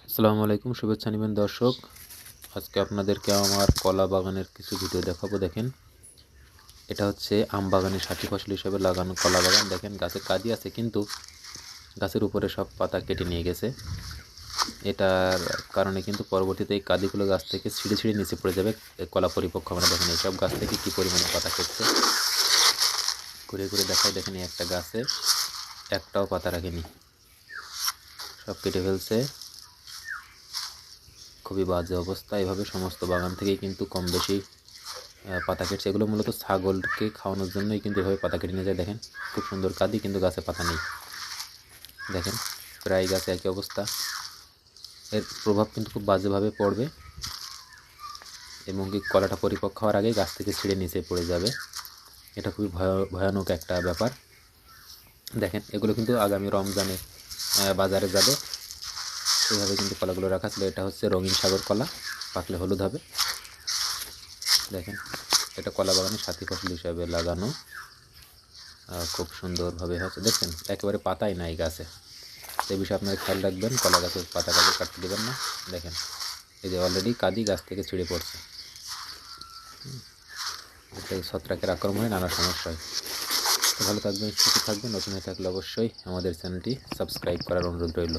আসসালামু আলাইকুম, শুভেচ্ছা নেবেন দর্শক। আজকে আপনাদেরকে আমার কলা বাগানের কিছু ভিডিও দেখাবো। দেখেন, এটা হচ্ছে আম বাগানের সাথী ফসল হিসেবে লাগানো কলা বাগান। দেখেন, গাছে কাঁদি আছে কিন্তু গাছের উপরে সব পাতা কেটে নিয়ে গেছে। এটার কারণে কিন্তু পরবর্তীতে এই কাঁদিগুলো গাছ থেকে ছিঁড়ে ছিঁড়ে নিচে পড়ে যাবে। কলা পরিপক্ক আমরা দেখেন এইসব গাছ থেকে কী পরিমাণে পাতা কেটছে। ঘুরে ঘুরে দেখায়, দেখেন এই একটা গাছে একটাও পাতা রাখেনি, সব কেটে ফেলছে। খুবই বাজে অবস্থা। এভাবে সমস্ত বাগান থেকেই কিন্তু কম বেশি পাতা কেটছে। এগুলো মূলত ছাগলকে খাওয়ানোর জন্যই কিন্তু এভাবে পাতা কেটে নিয়ে যায়। দেখেন, খুব সুন্দর কাঁদি কিন্তু গাছে পাতা নেই। দেখেন, প্রায় গাছে একই অবস্থা। এর প্রভাব কিন্তু খুব বাজেভাবে পড়বে এবং কি কলাটা পরিপক্ক হওয়ার আগেই গাছ থেকে ছিঁড়ে নিচে পড়ে যাবে। এটা খুবই ভয়ানক একটা ব্যাপার। দেখেন, এগুলো কিন্তু আগামী রমজানে বাজারে যাবে। এইভাবে কিন্তু কলাগুলো রাখা ছিল। এটা হচ্ছে রঙিন সাগর কলা, পাকলে হলুদ হবে। দেখেন, এটা কলা বাগানের সাথী ফসল হিসাবে লাগানো, খুব সুন্দরভাবে হচ্ছে। দেখছেন, একেবারে পাতাই নাই গাছে। সে বিষয়ে আপনারা খেয়াল রাখবেন, কলা গাছের পাতা কাজে কাটতে দেবেন না। দেখেন, এই যে অলরেডি কাঁদি গাছ থেকে ছিঁড়ে পড়ছে। এতে ছত্রাকের আক্রমণে নানা সমস্যা হয়। তো ভালো থাকবেন, সুস্থ থাকবেন। নতুন হয়ে থাকলে অবশ্যই আমাদের চ্যানেলটি সাবস্ক্রাইব করার অনুরোধ রইল।